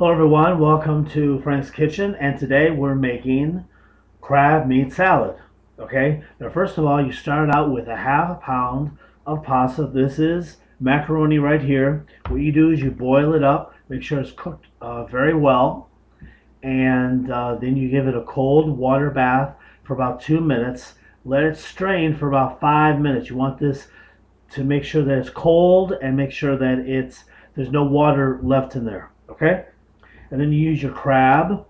Hello everyone, welcome to Frank's Kitchen, and today we're making crab meat salad. Okay, now first of all, you start out with a half a pound of pasta. This is macaroni right here. What you do is you boil it up, make sure it's cooked very well, and then you give it a cold water bath for about 2 minutes. Let it strain for about 5 minutes. You want this to make sure that it's cold and make sure that there's no water left in there. Okay? And then you use your crab,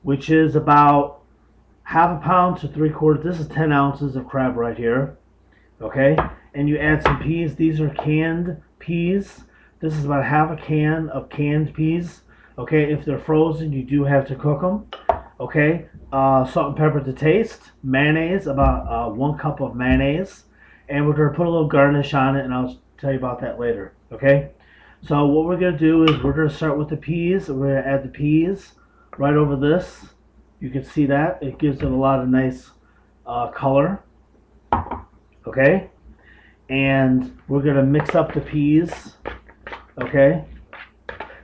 which is about half a pound to 3/4. This is 10 ounces of crab right here. Okay, and you add some peas. These are canned peas. This is about half a can of canned peas. Okay, if they're frozen, you do have to cook them. Okay, salt and pepper to taste. Mayonnaise, about 1 cup of mayonnaise, and we're gonna put a little garnish on it, and I'll tell you about that later. Okay. So what we're going to do is we're going to start with the peas. We're going to add the peas right over this. You can see that. It gives it a lot of nice color. Okay? And we're going to mix up the peas. Okay?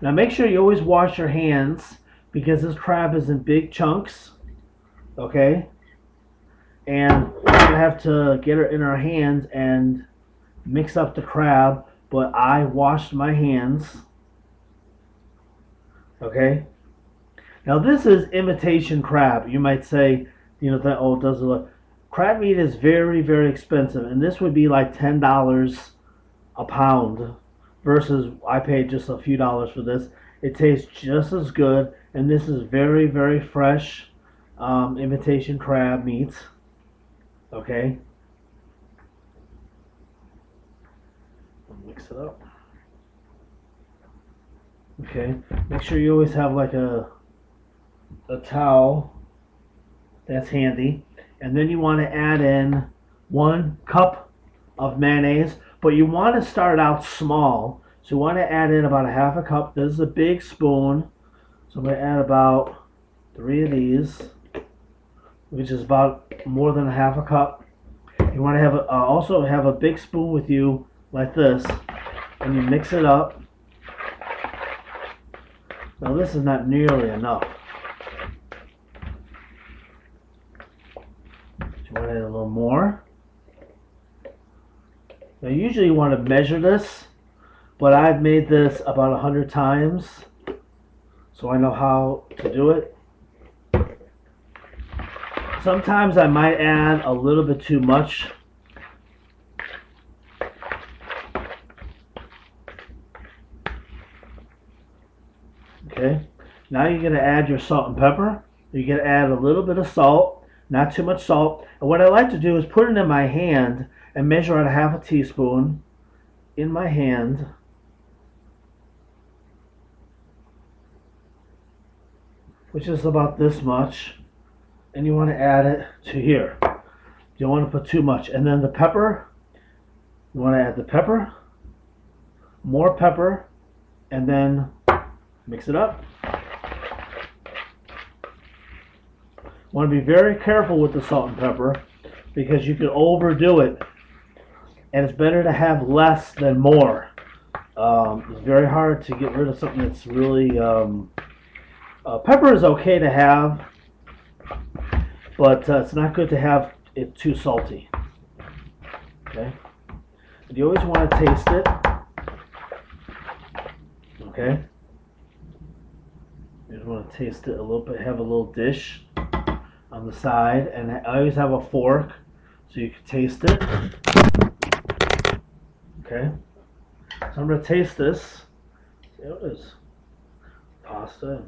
Now make sure you always wash your hands because this crab is in big chunks. Okay? And we're going to have to get it in our hands and mix up the crab. But I washed my hands. Okay. Now this is imitation crab. You might say, that does it look? Crab meat is very, very expensive, and this would be like $10 a pound, versus I paid just a few dollars for this. It tastes just as good, and this is very, very fresh imitation crab meat. Okay. Mix it up. Okay, make sure you always have like a towel that's handy, and then you want to add in 1 cup of mayonnaise, but you want to start out small, so you want to add in about a half a cup. This is a big spoon, so I'm going to add about 3 of these, which is about more than a half a cup. You want to have also have a big spoon with you like this, and you mix it up. Now this is not nearly enough. So you want to add a little more. Now usually you want to measure this, but I've made this about 100 times, so I know how to do it. Sometimes I might add a little bit too much. Okay, now you're going to add your salt and pepper. You're going to add a little bit of salt, not too much salt. And what I like to do is put it in my hand and measure out a half a teaspoon in my hand. Which is about this much. And you want to add it to here. You don't want to put too much. And then the pepper, you want to add the pepper, more pepper, and then mix it up. Want to be very careful with the salt and pepper because you can overdo it, and it's better to have less than more. It's very hard to get rid of something that's really pepper is okay to have, but it's not good to have it too salty. Okay, and you always want to taste it. Okay. You just want to taste it a little bit, have a little dish on the side, and I always have a fork so you can taste it. Okay, so I'm going to taste this. See how it is. Pasta.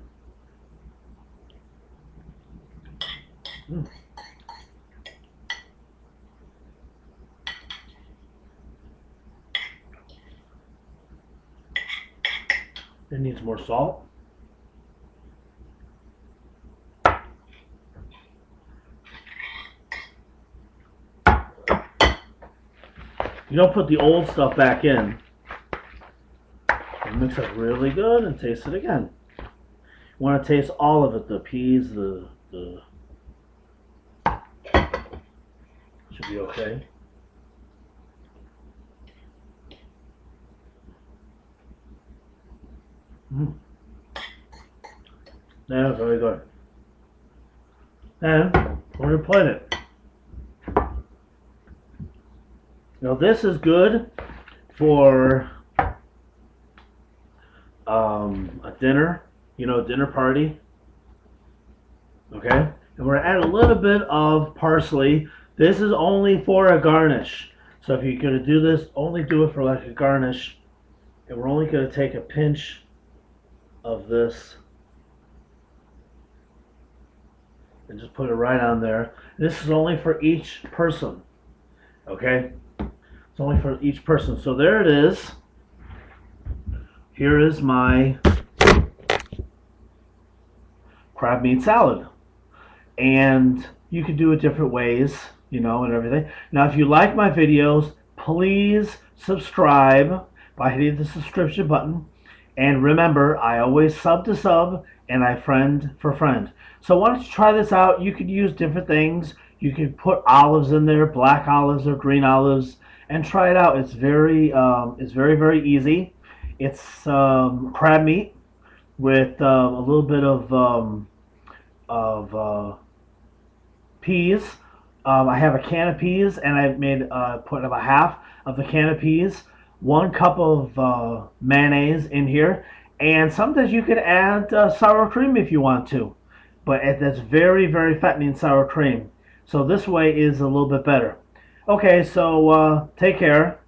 It needs more salt. You don't put the old stuff back in. And mix it really good and taste it again. You want to taste all of it, the peas, the should be okay. Yeah, very good. And we're gonna plate it. Now this is good for a dinner, dinner party. Okay, and we're gonna add a little bit of parsley. This is only for a garnish. So if you're gonna do this, only do it for like a garnish. And we're only gonna take a pinch of this and just put it right on there. This is only for each person. Okay, it's only for each person. So there it is. Here is my crab meat salad. And you can do it different ways, and everything. Now, if you like my videos, please subscribe by hitting the subscription button. And remember, I always sub to sub and I friend for friend. So why don't you try this out? You could use different things. You could put olives in there, black olives or green olives, and try it out. It's very, very easy. It's crab meat with a little bit of peas. I have a can of peas, and I've made put about half of the can of peas, 1 cup of mayonnaise in here, and sometimes you could add sour cream if you want to, but that's very, very fattening sour cream. So this way is a little bit better. Okay, so take care.